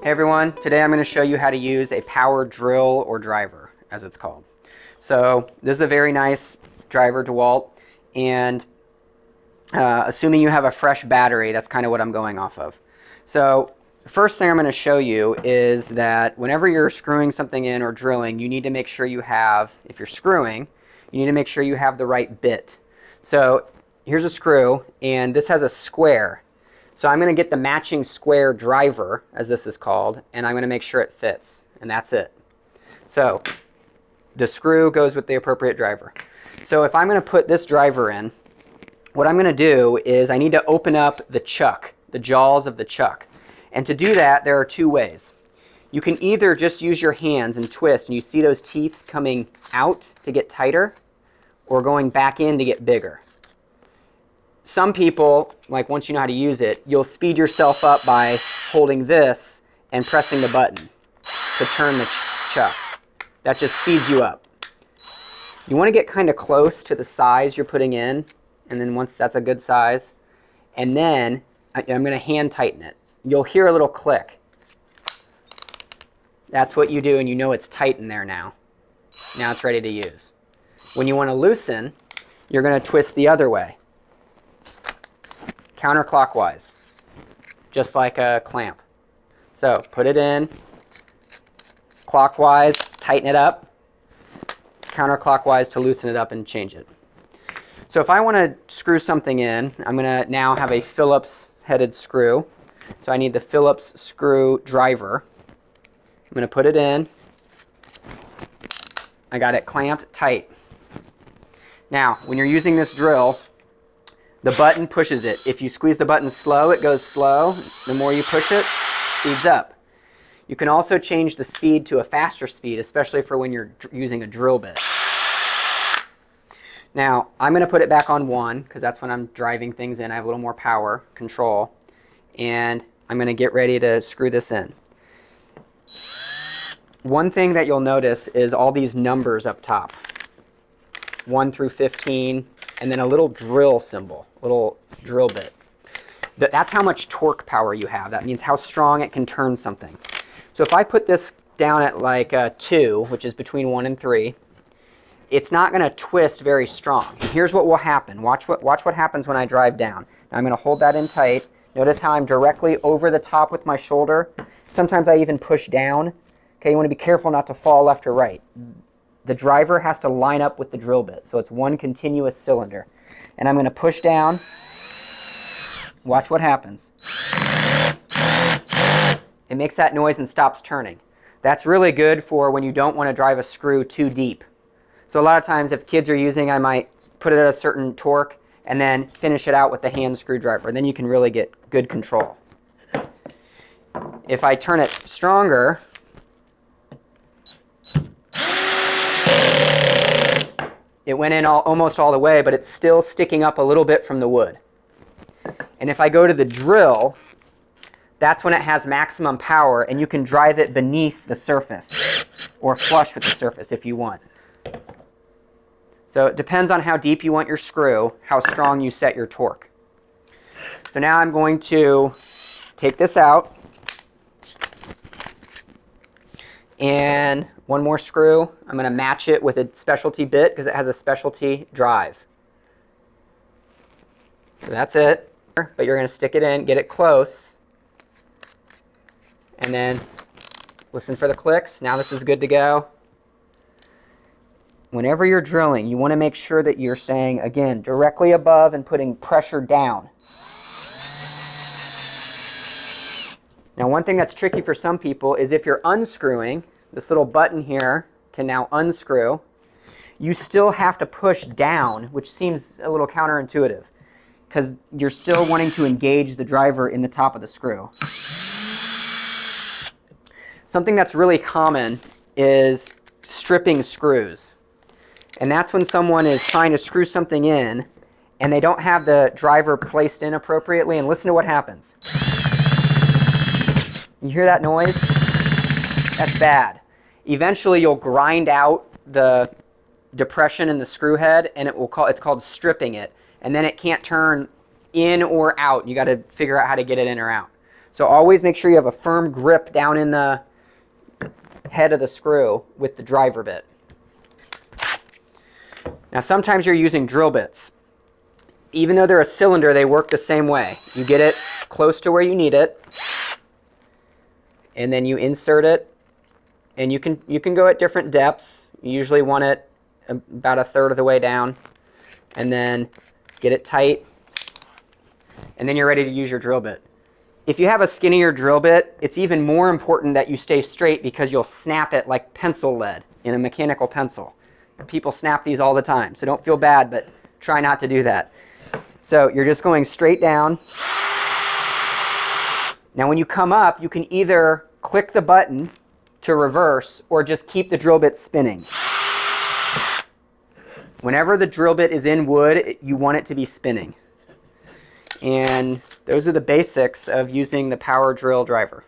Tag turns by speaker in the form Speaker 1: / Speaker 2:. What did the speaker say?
Speaker 1: Hey everyone, today I'm going to show you how to use a power drill or driver, as it's called. So this is a very nice driver DeWalt, and assuming you have a fresh battery, that's kind of what I'm going off of. So the first thing I'm going to show you is that whenever you're screwing something in or drilling, you need to make sure you have, if you're screwing, you need to make sure you have the right bit. So here's a screw, and this has a square. So I'm going to get the matching square driver, as this is called, and I'm going to make sure it fits, and that's it. So the screw goes with the appropriate driver. So if I'm going to put this driver in, what I'm going to do is I need to open up the chuck, the jaws of the chuck. And to do that, there are two ways. You can either just use your hands and twist, and you see those teeth coming out to get tighter, or going back in to get bigger. Some people, like once you know how to use it, you'll speed yourself up by holding this and pressing the button to turn the chuck. That just speeds you up. You want to get kind of close to the size you're putting in, and then once that's a good size, and then I'm going to hand tighten it. You'll hear a little click. That's what you do, and you know it's tight in there now. Now it's ready to use. When you want to loosen, you're going to twist the other way, counterclockwise, just like a clamp. So put it in, clockwise, tighten it up, counterclockwise to loosen it up and change it. So if I want to screw something in, I'm going to now have a Phillips headed screw. So I need the Phillips screw driver. I'm going to put it in. I got it clamped tight. Now, when you're using this drill, the button pushes it. If you squeeze the button slow, it goes slow. The more you push it, speeds up. You can also change the speed to a faster speed, especially for when you're using a drill bit. Now, I'm going to put it back on 1, because that's when I'm driving things in. I have a little more power, control. And I'm going to get ready to screw this in. One thing that you'll notice is all these numbers up top. 1 through 15, and then a little drill symbol, little drill bit. That's how much torque power you have. That means how strong it can turn something. So if I put this down at like 2, which is between 1 and 3, it's not going to twist very strong. And here's what will happen. Watch what happens when I drive down. Now I'm going to hold that in tight. Notice how I'm directly over the top with my shoulder. Sometimes I even push down. Okay, you want to be careful not to fall left or right. The driver has to line up with the drill bit, so it's one continuous cylinder. And I'm going to push down. Watch what happens. It makes that noise and stops turning. That's really good for when you don't want to drive a screw too deep. So a lot of times if kids are using, I might put it at a certain torque and then finish it out with the hand screwdriver. Then you can really get good control. If I turn it stronger, it went in almost all the way, but it's still sticking up a little bit from the wood. And if I go to the drill, that's when it has maximum power, and you can drive it beneath the surface or flush with the surface if you want. So it depends on how deep you want your screw, how strong you set your torque. So now I'm going to take this out, and one more screw. I'm going to match it with a specialty bit because it has a specialty drive. So that's it. But you're going to stick it in, get it close, and then listen for the clicks. Now this is good to go. Whenever you're drilling, you want to make sure that you're staying, again, directly above and putting pressure down. Now, one thing that's tricky for some people is if you're unscrewing, this little button here can now unscrew. You still have to push down, which seems a little counterintuitive, because you're still wanting to engage the driver in the top of the screw. Something that's really common is stripping screws. And that's when someone is trying to screw something in and they don't have the driver placed in appropriately, and listen to what happens. You hear that noise? That's bad. Eventually you'll grind out the depression in the screw head, and it's called stripping it, and then it can't turn in or out. You got to figure out how to get it in or out. So always make sure you have a firm grip down in the head of the screw with the driver bit. Now sometimes you're using drill bits. Even though they're a cylinder, they work the same way. You get it close to where you need it, and then you insert it, and you can go at different depths. You usually want it about a third of the way down, and then get it tight, and then you're ready to use your drill bit. If you have a skinnier drill bit, it's even more important that you stay straight because you'll snap it like pencil lead in a mechanical pencil. People snap these all the time, so don't feel bad, but try not to do that. So you're just going straight down. Now when you come up, you can either click the button to reverse or just keep the drill bit spinning. Whenever the drill bit is in wood, you want it to be spinning. And those are the basics of using the power drill driver.